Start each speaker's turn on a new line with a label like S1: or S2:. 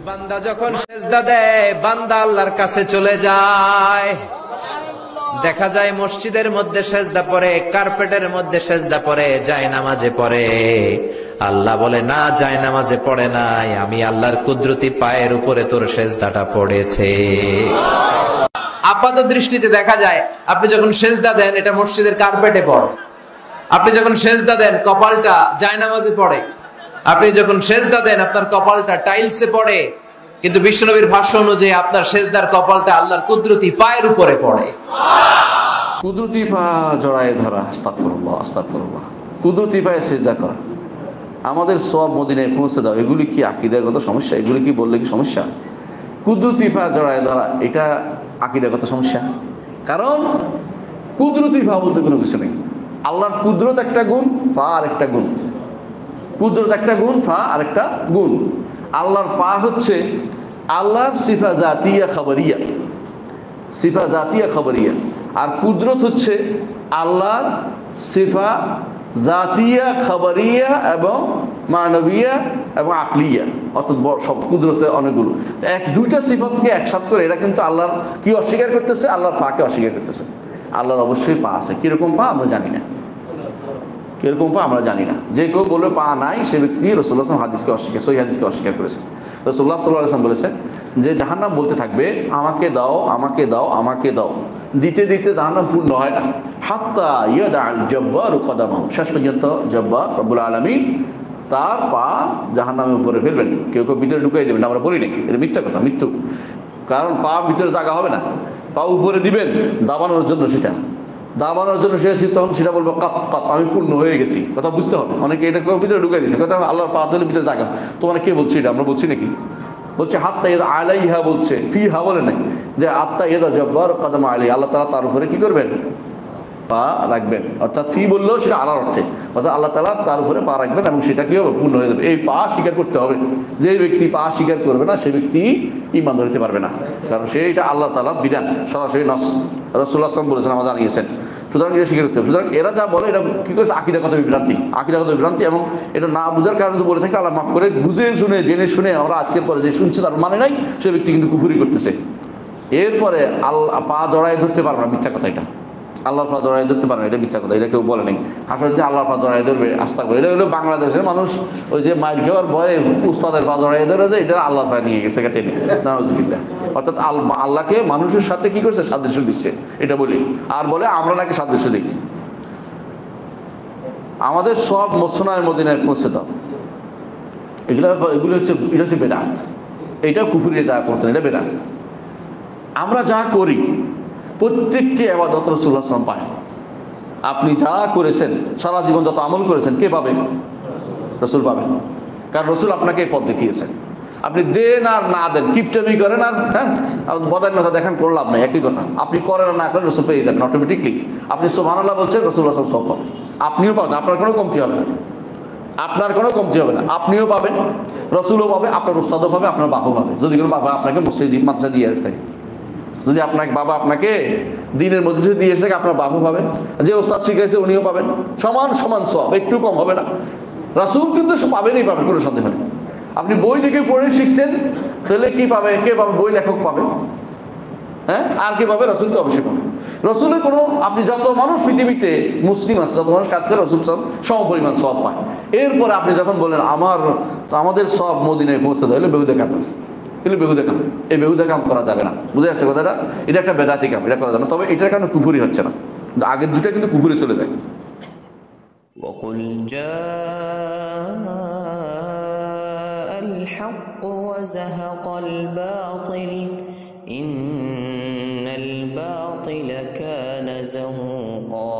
S1: বান্দা যখন সেজদা দেয় বান্দা আল্লাহর কাছে চলে যায়। দেখা যায় মসজিদের মধ্যে সেজদা পড়ে, কার্পেটের মধ্যে সেজদা পড়ে, জায়নামাজে পড়ে। আল্লাহ বলে না, জায়নামাজে পড়ে নাই, আমি আল্লাহর কুদরতি পায়ের উপরে তোর সেজদাটা পড়েছে। আপাত দৃষ্টিতে দেখা যায় আপনি যখন সেজদা দেন এটা মসজিদের কার্পেটে পড়ে, আপনি যখন সেজদা দেন কপালটা জায়নামাজে পড়ে, আপনি যখন সেজদা দেন আপনার কপালটা টাইলসে পড়ে। কিন্তু বিশ্বনবীর ভাষ্য অনুযায়ী আপনার সেজদার কপালটা আল্লাহর কুদরতি পায়ের উপরে পড়ে।
S2: কুদরতি পা জড়ায় ধরা, আস্তাগফিরুল্লাহ আস্তাগফিরুল্লাহ, কুদরতি পায়ে সেজদা করা, আমাদের সওয়াব মদিনায় পৌঁছে দাও, এগুলি কি আকীদাগত সমস্যা? এগুলি কি বললে কি সমস্যা? কুদরতি পা জড়ায় ধরা এটা আকীদাগত সমস্যা। কারণ কুদরতি পা বলতে কোনো কিছু নেই। আল্লাহর কুদরত একটা গুণ, পা আর একটা গুণ। কুদরত একটা গুণ, পা আর একটা গুণ। আল্লাহর পা হচ্ছে আল্লাহর সিফা জাতিয়া খাবরিয়া, সিফা জাতিয়া খাবরিয়া। আর কুদরত হচ্ছে আল্লাহর সিফা জাতিয়া খাবরিয়া এবং মানবিয়া এবং আকলিয়া, অর্থাৎ সব কুদরতে অনেকগুলো। দুইটা সিফাতকে একসাথে করে এরা কিন্তু আল্লাহর কি অস্বীকার করতেছে? আল্লাহর পাকে অস্বীকার করতেছে। আল্লাহর অবশ্যই পা আছে, কিরকম পা আমরা জানি না, কিরকম পা আমরা জানি না। যে কেউ বলবে পা নাই সে ব্যক্তি রাসূলুল্লাহ সাল্লাল্লাহু আলাইহি ওয়াসাল্লাম হাদিসকে অস্বীকার, সহিহ হাদিসকে অস্বীকার করেছে। রাসূলুল্লাহ সাল্লাল্লাহু আলাইহি ওয়াসাল্লাম বলেছেন যে জাহান্নাম বলতে থাকবে আমাকে দাও আমাকে দাও আমাকে দাও, দিতে দিতে জাহান্নাম পূর্ণ হয় না। হাত্তা ইয়াদাল জাব্বারু কদামাহু, শেষ পর্যন্ত জব্বার রব্বুল আলামিন তার পা জাহান্নামের উপরে ফেলবেন। কেউ কেউ ভিতরে ঢুকাই দেবেন, আমরা বলি নাই, এটা মিথ্যা কথা, মৃত্যু। কারণ পা ভিতরে জায়গা হবে না, পা উপরে দিবেন দাবানোর জন্য, সেটা দাবানোর জন্য সে তখন সেটা বলবো কাপ কাপ আমি পূর্ণ হয়ে গেছি। কথা বুঝতে হবে। অনেকে এটা ভিতরে ঢুকাই দিয়েছে, কথা আল্লাহর পা ধরে ভিতরে জায়গা। তোমার কে বলছে এটা? আমরা বলছি নাকি? বলছে হাত্তা ইদা আলাইহা, বলছে ফিহা বলে নাই, যে আত্তা ইদা জব্বার কদম আলাই, আল্লাহ তাআলা তার উপরে কি করবেন? পা রাখবেন। অর্থাৎ ফি বললেও সেটা আলার অর্থে, অর্থাৎ আল্লাহ তাআলা তার উপরে পা রাখবেন এবং সেটা কি হবে? পূর্ণ হয়ে যাবে। এই পা স্বীকার করতে হবে। যে ব্যক্তি পা স্বীকার করবে না সে ব্যক্তি ঈমান ধরতে পারবে না, কারণ সে এটা আল্লাহ তাআলার বিধান, সরাসরি নস রাসূলুল্লাহ সাল্লাল্লাহু আলাইহি ওয়াসাল্লাম বলেছেন, আমাদের জানিয়েছেন। সুতরাং এটা স্বীকার করতে হবে। সুতরাং এরা যা বলে এটা কি করেছে? আকীদাগত বিভ্রান্তি, আকীদাগত বিভ্রান্তি। এবং এটা না বুঝার কারণে বলে থাকে, আল্লাহ মাফ করে, বুঝে শুনে জেনে শুনে আমরা আজকের পরে যে শুনছি তার মানে নাই, সে ব্যক্তি কিন্তু কুফরি করতেছে। এরপরে আল্লাহ পা জড়ায় ধরতে পারবে না, মিথ্যা কথা। এটা আল্লাহর পা জড়ায় ধরতে পারে না, এটা মিথ্যা কথা, এটা কেউ বলে নেই। আসলে আল্লাহর পা জড়ায় ধরবে আস্থা করে, এটা হলো বাংলাদেশের মানুষ ওই যে মাইর খাওয়ার ভয়ে উস্তাদের পা জড়ায় ধরে যে এটা আল্লাহর পা নিয়ে গেছে টেনে, নাউজুবিল্লাহ। অর্থাৎ আল্লাহকে মানুষের সাথে কি করছে? সাদৃশ্য দিচ্ছে, এটা বলি। আর বলে আমরা নাকি সাদৃশ্য দিই। আমাদের সব মসনায় মদিনায় পৌঁছে দাও, এগুলো হচ্ছে, এটা হচ্ছে বেদাত। এটা কুফরিয়ে যা পৌঁছে, এটা বেদাত। আমরা যা করি প্রত্যেকটি ইবাদত রাসূলুল্লাহ সাল্লাল্লাহু আলাইহি ওয়াসাল্লাম পায়। আপনি যা করেছেন সারা জীবন যত আমল করেছেন কে পাবেন? রাসূল পাবেন, কারণ রাসূল আপনাকে এই পথ দেখিয়েছেন। আপনি দেন আর না দেন, কিপটামি করেন আর বদান্যতা দেখান, কোনো লাভ নাই, একই কথা। আপনি করেন আর না করেন রাসূল পেয়ে যাবেন অটোমেটিকলি। আপনি সুবহানাল্লাহ বলছেন, রাসূলুল্লাহ সাল্লাল্লাহু আলাইহি ওয়াসাল্লাম সব পাবেন, আপনিও পাবেন, আপনার কোনো কমতি হবে না, আপনার কোনো কমতি হবে না। আপনিও পাবেন, রাসূলও পাবে, আপনার উস্তাদও পাবে, আপনার বাবাও পাবে, যদি কোনো বাবা আপনাকে মসজিদ মাদ্রাসা দিয়ে আসে। যদি আপনাকে বাবা আপনাকে দিনের মজলিসে দিয়ে এসে আপনার বাবু পাবেন, যে ওস্তাদ শিখাইছে উনিও পাবেন, সমান সমান সওয়াব, একটু কম হবে না। রাসূল কিন্তু পাবেনই, পাবেন, কোনো সন্দেহ নেই। আপনি বই দেখে পড়ে শিখছেন, তাহলে কি পাবে? কে পাবে? বই লেখক পাবে, হ্যাঁ, আর কি পাবে? রাসূল তো অবশ্যই পাবে। রাসূলের কোনো, আপনি যত মানুষ পৃথিবীতে মুসলিম আছে, যত মানুষ কাজ করে, রাসূল সম পরিমাণ সওয়াব পায়। এরপরে আপনি যখন বলেন আমাদের সব মদিনায় পৌঁছে দেয়, বেহুদা কাজ, কিন্তু বেহুদা কাম, এই বেহুদা কাম করা যাবে না। বুঝে আসছে কথাটা? এটা একটা বেদাতি কাম, এটা করা যাবে না। তবে এটার কারণে কুফরি হচ্ছে না, আগের দুটা কিন্তু কুফরি চলে যায়।
S3: وقل جاء الحق وزهق الباطل إن الباطل كان زهوقا